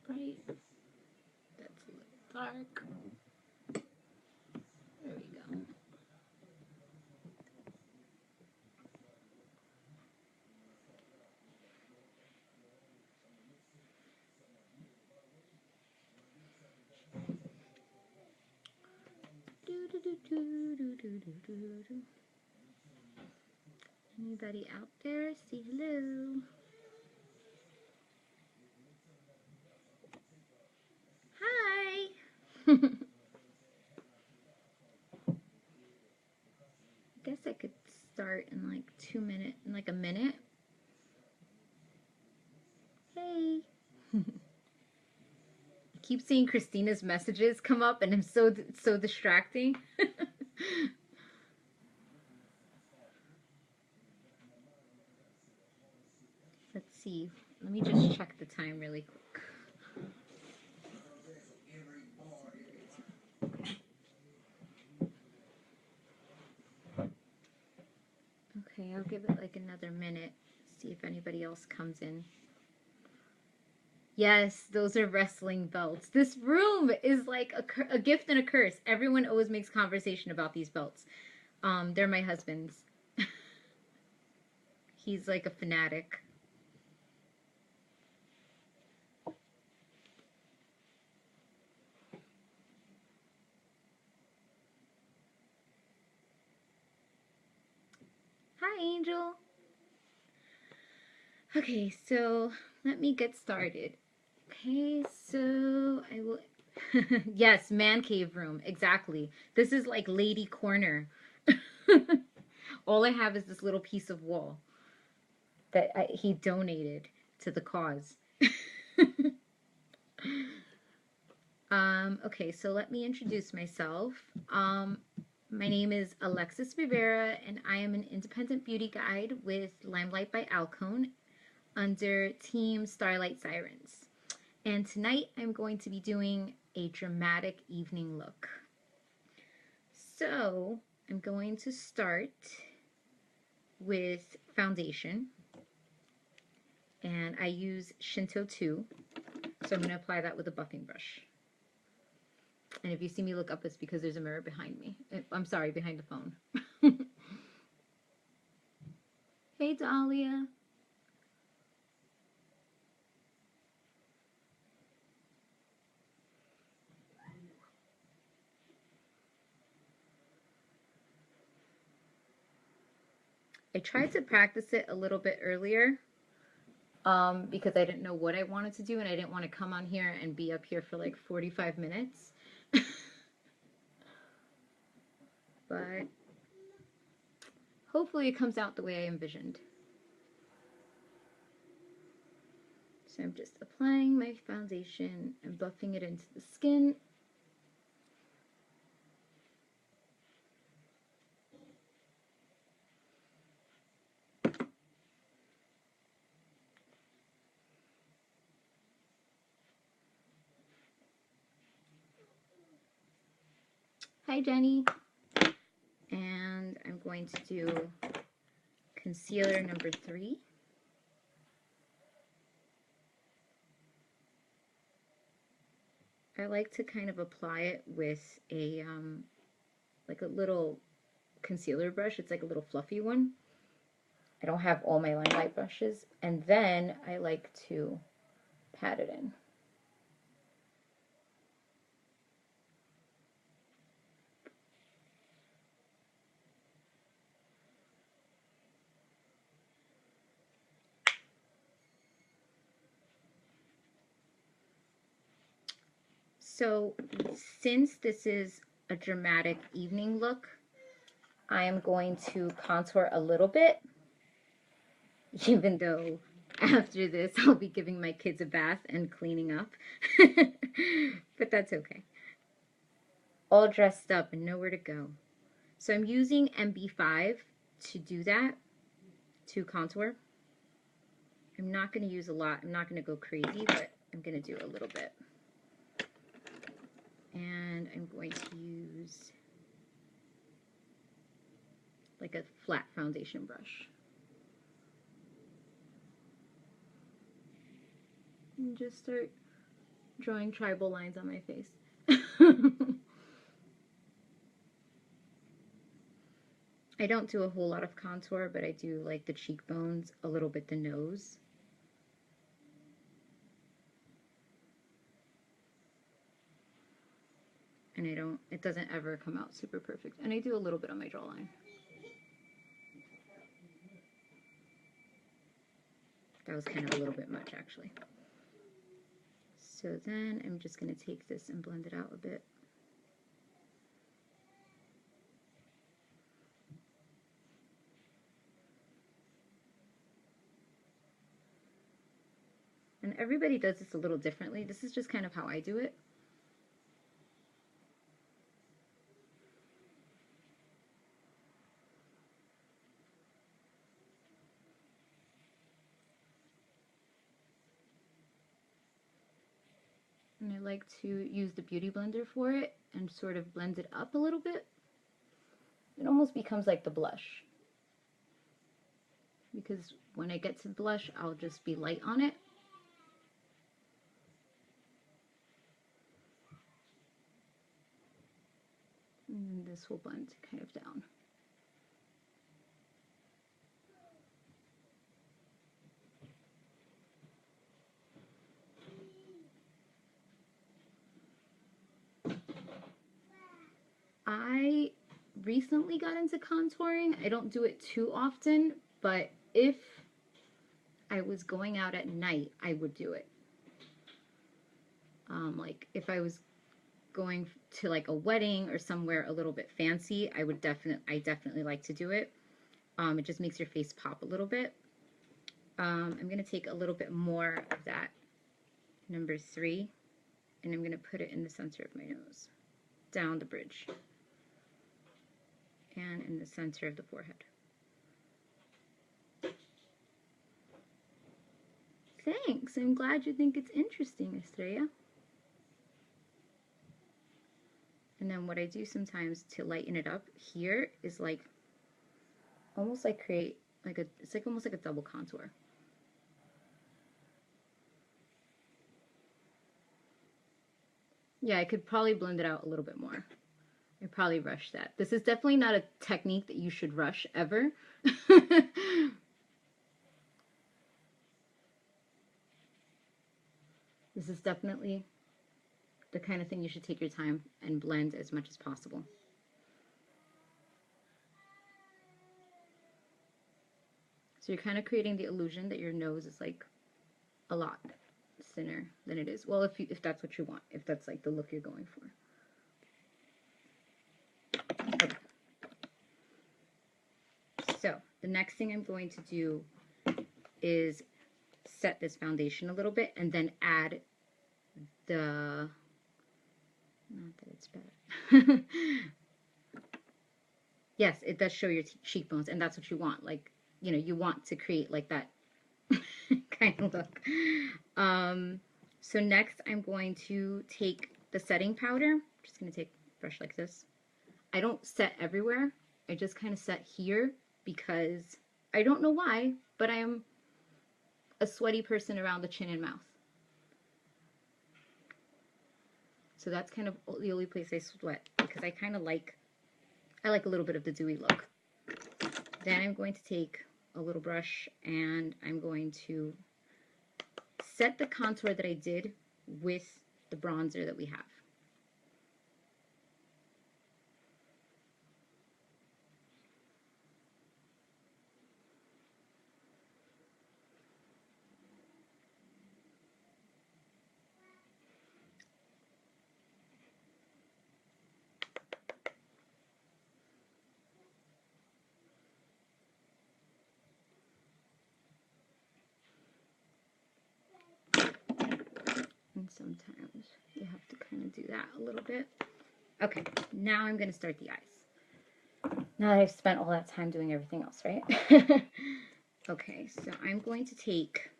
bright. That's a little dark. There we go. Anybody out there? Say hello. Hi. I guess I could start in like 2 minutes, in like a minute. Hey. I keep seeing Christina's messages come up and it's so distracting. Let's see. Let me just check the time really quick. Okay, I'll give it like another minute. See if anybody else comes in. Yes, those are wrestling belts. This room is like a gift and a curse. Everyone always makes conversation about these belts. They're my husband's. He's like a fanatic. Hi, Angel. Okay, so let me get started. Okay, so I will... Yes, man cave room. Exactly. This is like lady corner. All I have is this little piece of wall that he donated to the cause. Okay, so let me introduce myself. My name is Alexis Rivera, and I am an independent beauty guide with LimeLight by Alcone under Team Starlight Sirens. And tonight I'm going to be doing a dramatic evening look. So I'm going to start with foundation. And I use Shinto 2. So I'm going to apply that with a buffing brush. And if you see me look up, it's because there's a mirror behind me. I'm sorry, behind the phone. Hey, Dahlia. I tried to practice it a little bit earlier because I didn't know what I wanted to do and I didn't want to come on here and be up here for like 45 minutes. But hopefully it comes out the way I envisioned. So I'm just applying my foundation and buffing it into the skin. Hi, Jenny. And I'm going to do concealer number 3. I like to kind of apply it with a like a little concealer brush. It's like a little fluffy one. I don't have all my LimeLight brushes. And then I like to pat it in. So since this is a dramatic evening look, I am going to contour a little bit, even though after this I'll be giving my kids a bath and cleaning up. But that's okay. All dressed up and nowhere to go. So I'm using MB5 to do that, to contour. I'm not going to use a lot. I'm not going to go crazy, but I'm going to do a little bit. And I'm going to use like a flat foundation brush. And just start drawing tribal lines on my face. I don't do a whole lot of contour, but I do like the cheekbones, a little bit the nose. And it doesn't ever come out super perfect. And I do a little bit on my jawline. That was kind of a little bit much, actually. So then I'm just going to take this and blend it out a bit. And everybody does this a little differently. This is just kind of how I do it. And I like to use the Beauty Blender for it and sort of blend it up a little bit. It almost becomes like the blush. Because when I get to blush, I'll just be light on it. And this will blend kind of down. I recently got into contouring. I don't do it too often, but if I was going out at night, I would do it. Like if I was going to like a wedding or somewhere a little bit fancy, I definitely like to do it. It just makes your face pop a little bit. I'm going to take a little bit more of that number 3, and I'm going to put it in the center of my nose, down the bridge, and in the center of the forehead. Thanks. I'm glad you think it's interesting, Estrella. And then what I do sometimes to lighten it up here is like almost like create like it's like almost like a double contour. Yeah, I could probably blend it out a little bit more. I probably rushed that. This is definitely not a technique that you should rush ever. This is definitely the kind of thing you should take your time and blend as much as possible. So you're kind of creating the illusion that your nose is like a lot thinner than it is. Well, if that's what you want, if that's like the look you're going for. Okay. So the next thing I'm going to do is set this foundation a little bit and then add the, not that it's bad. Yes, it does show your cheekbones, and that's what you want. Like, you know, you want to create like that kind of look. So next I'm going to take the setting powder. I'm just going to take a brush like this. I don't set everywhere. I just kind of set here because I don't know why, but I am a sweaty person around the chin and mouth. So that's kind of the only place I sweat because I kind of like, I like a little bit of the dewy look. Then I'm going to take a little brush and I'm going to set the contour that I did with the bronzer that we have. And sometimes you have to kind of do that a little bit. Okay, now I'm going to start the eyes. Now that I've spent all that time doing everything else, right? Okay, so I'm going to take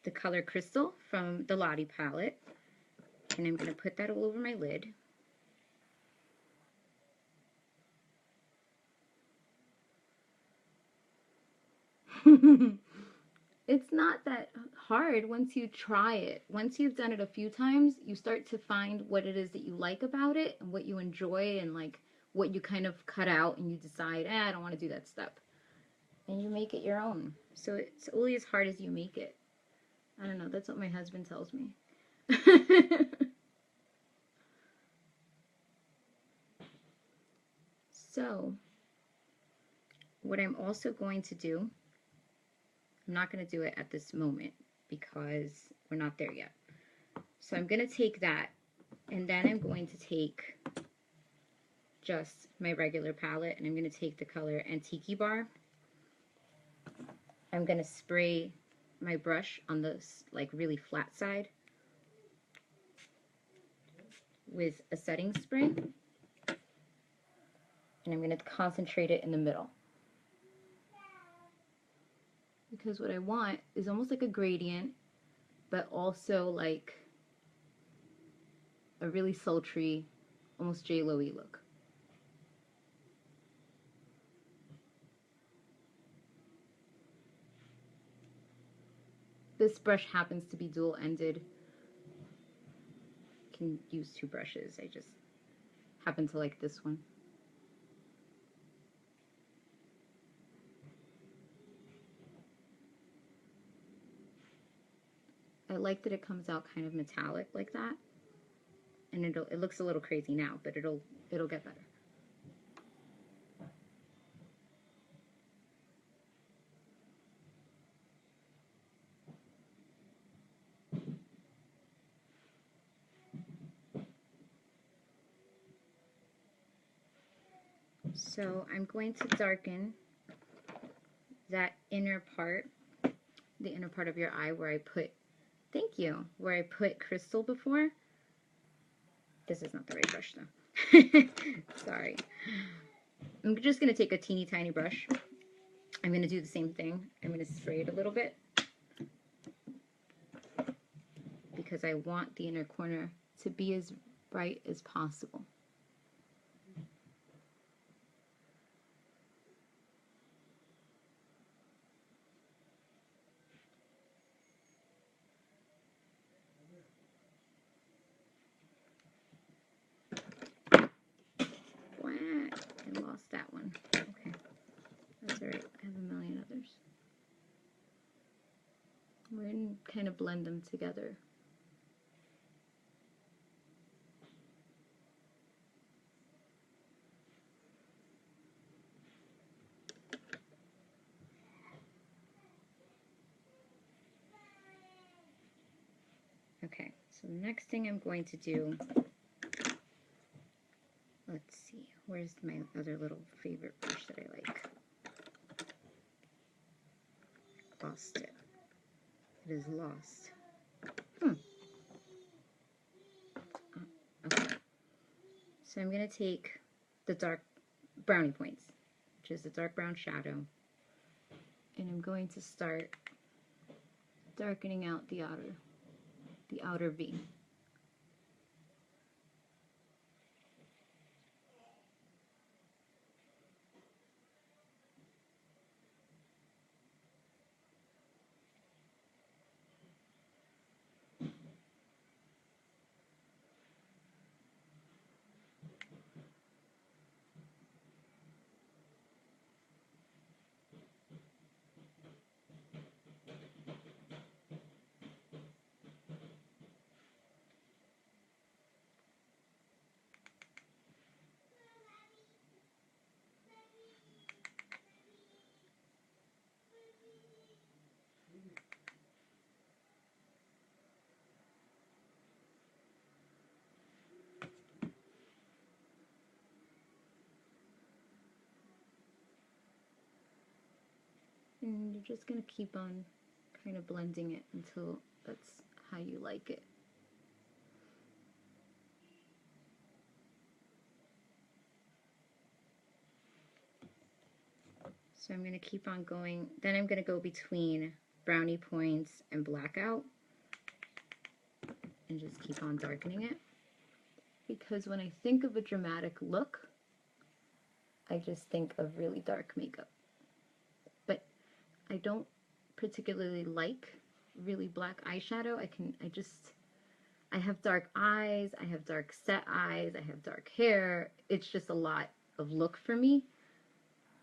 the color Crystal from the Lottie palette, and I'm going to put that all over my lid. It's not that hard once you try it. Once you've done it a few times, you start to find what it is that you like about it and what you enjoy and like what you kind of cut out and you decide, I don't want to do that step. And you make it your own. So it's only as hard as you make it. I don't know, that's what my husband tells me. So, what I'm also going to do, I'm not going to do it at this moment because we're not there yet. So I'm going to take that, and then I'm going to take just my regular palette, and I'm going to take the color Antique Bar. I'm going to spray my brush on the like really flat side with a setting spray, and I'm going to concentrate it in the middle. Because what I want is almost like a gradient, but also like a really sultry, almost J-Lo-y look. This brush happens to be dual-ended. Can use two brushes. I just happen to like this one. I like that it comes out kind of metallic like that. And it looks a little crazy now, but it'll get better. So I'm going to darken that inner part, the inner part of your eye where I put, thank you, where I put crystal before. This is not the right brush though. Sorry. I'm just going to take a teeny tiny brush. I'm going to do the same thing. I'm going to spray it a little bit because I want the inner corner to be as bright as possible. I lost that one. Okay, that's all right. I have a million others. We're going to kind of blend them together. Okay, so the next thing I'm going to do, let's see, where's my other little favorite brush that I like? Lost it. It is lost. Okay. So I'm going to take the dark brownie points, which is the dark brown shadow, and I'm going to start darkening out the outer V. And you're just going to keep on kind of blending it until that's how you like it. So I'm going to keep on going. Then I'm going to go between brownie points and blackout and just keep on darkening it. Because when I think of a dramatic look, I just think of really dark makeup. But I don't particularly like really black eyeshadow. I have dark eyes, I have dark set eyes, I have dark hair. It's just a lot of look for me.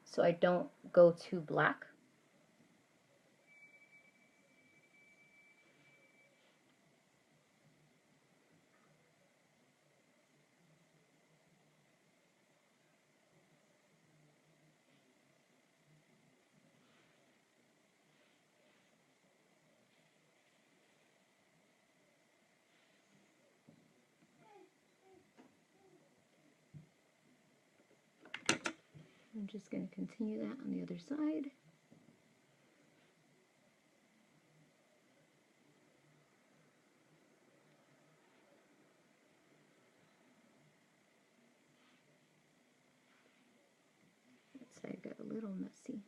So I don't go too black. I'm just going to continue that on the other side. That side got a little messy.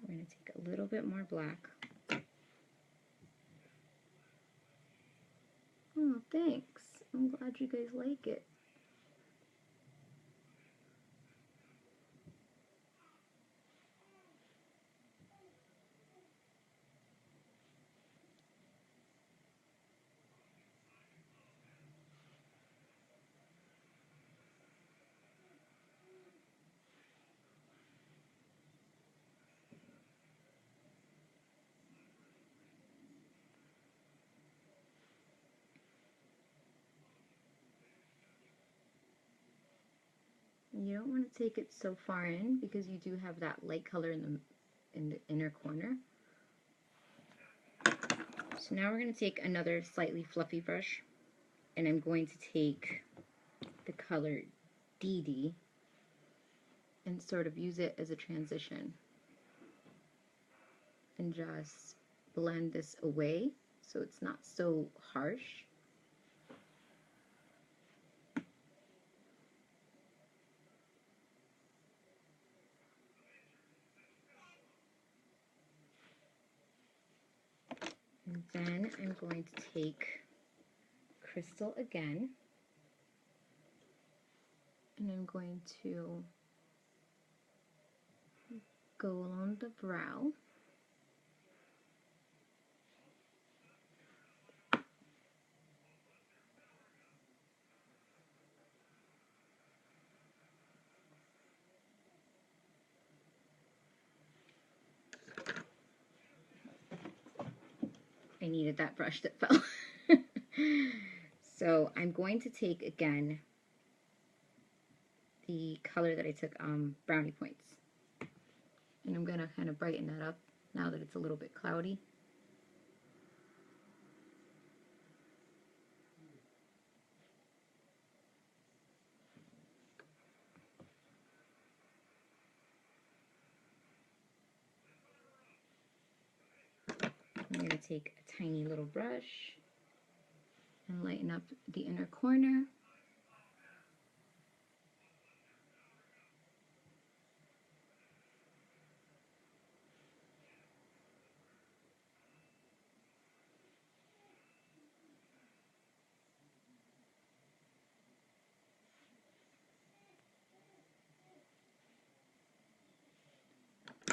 We're going to take a little bit more black. Oh, thanks. I'm glad you guys like it. You don't want to take it so far in because you do have that light color in the inner corner. So now we're going to take another slightly fluffy brush, and I'm going to take the color DD and sort of use it as a transition and just blend this away so it's not so harsh. And then I'm going to take Crystal again, and I'm going to go along the brow. I needed that brush that fell. So I'm going to take again the color that I took, Brownie Points. And I'm going to kind of brighten that up now that it's a little bit cloudy. I'm going to take a tiny little brush and lighten up the inner corner.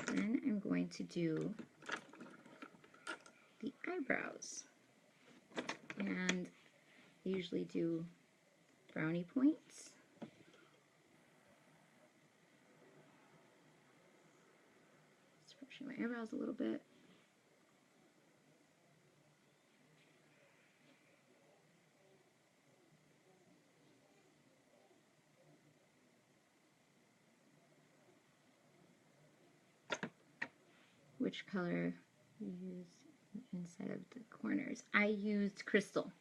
Then I'm going to do the eyebrows. And I usually do brownie points. Just brushing my eyebrows a little bit. Which color you use inside of the corners? I used Crystal.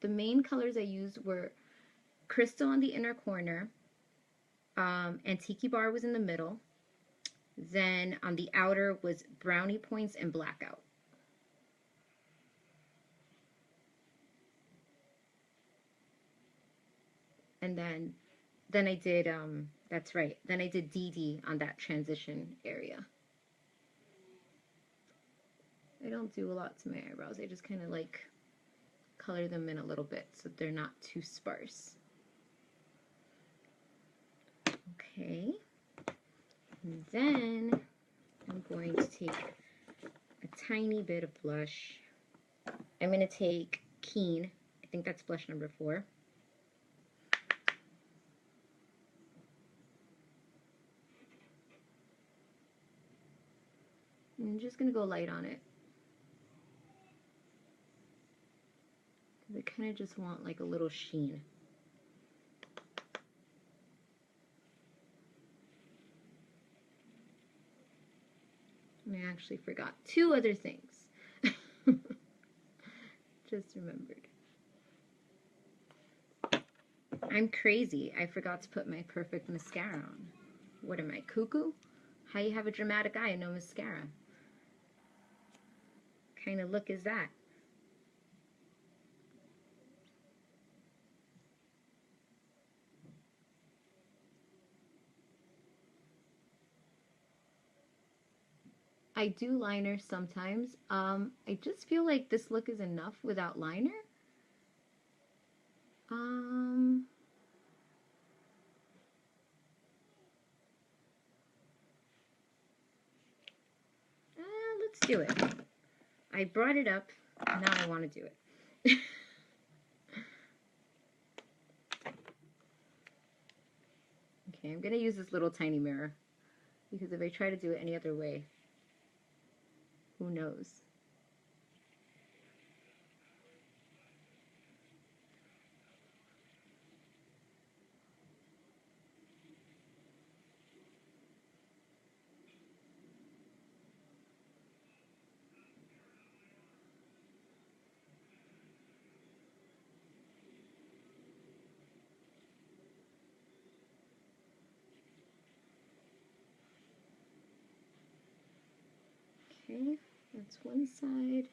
The main colors I used were Crystal on the inner corner, and Tiki Bar was in the middle. Then on the outer was Brownie Points and Blackout. And then I did, that's right, then I did DD on that transition area. I don't do a lot to my eyebrows. I just kind of like color them in a little bit so they're not too sparse. Okay. And then I'm going to take a tiny bit of blush. I'm going to take Keen. I think that's blush number 4. I'm just going to go light on it. I kind of just want like a little sheen. And I actually forgot 2 other things. Just remembered. I'm crazy. I forgot to put my perfect mascara on. What am I, cuckoo? How you have a dramatic eye and no mascara? What kind of look is that? I do liner sometimes. I just feel like this look is enough without liner. Let's do it. I brought it up. Now I want to do it. Okay, I'm going to use this little tiny mirror because if I try to do it any other way, who knows? Okay, that's one side.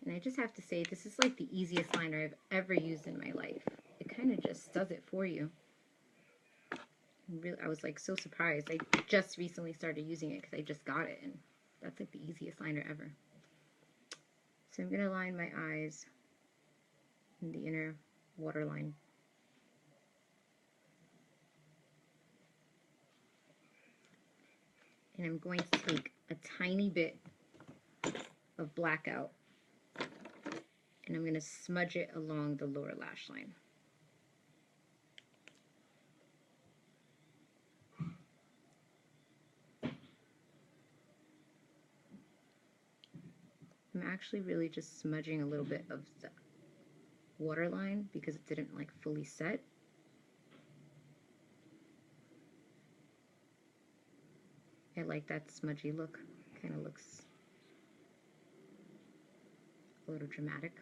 And I just have to say, this is like the easiest liner I've ever used in my life. It kind of just does it for you. I was like so surprised. I just recently started using it because I just got it, and that's like the easiest liner ever. So I'm going to line my eyes in the inner waterline. And I'm going to take a tiny bit of blackout, and I'm going to smudge it along the lower lash line. I'm actually really just smudging a little bit of the waterline because it didn't like fully set. I like that smudgy look. Kind of looks a little dramatic.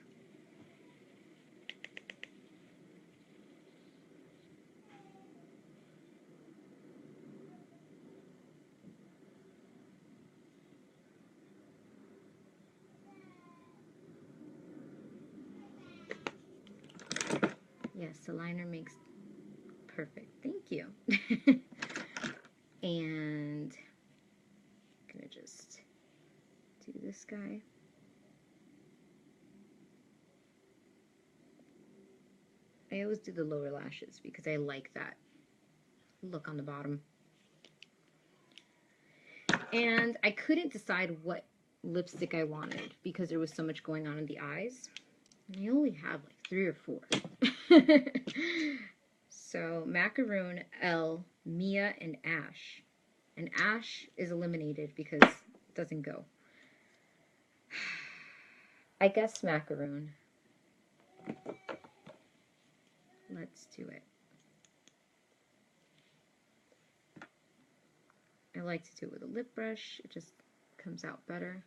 Yes, the liner makes perfect. Thank you. And I'm gonna just do this guy. I always do the lower lashes because I like that look on the bottom. And I couldn't decide what lipstick I wanted because there was so much going on in the eyes. And I only have like 3 or 4. So Macaroon, L, Mia, and Ash. And Ash is eliminated because it doesn't go. I guess Macaroon. Let's do it. I like to do it with a lip brush. It just comes out better.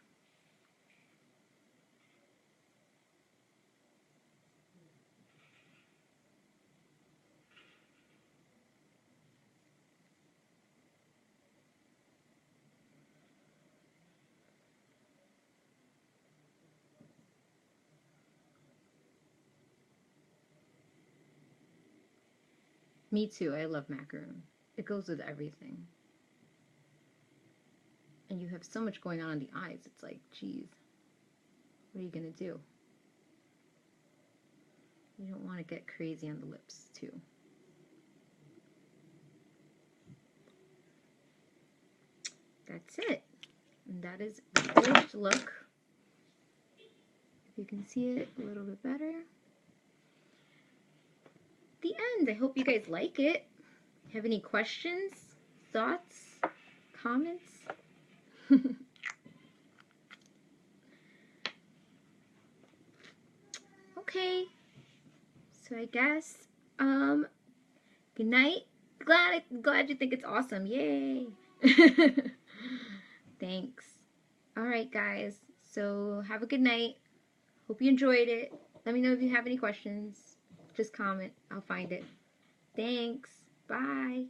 Me too. I love macaroon. It goes with everything. And you have so much going on in the eyes. It's like, geez, what are you going to do? You don't want to get crazy on the lips, too. That's it. And that is the finished look. If you can see it a little bit better. The end. I hope you guys like it. Have any questions, thoughts, comments? Okay. So I guess, good night. Glad you think it's awesome. Yay. Thanks. All right, guys. So have a good night. Hope you enjoyed it. Let me know if you have any questions. Just comment. I'll find it. Thanks. Bye.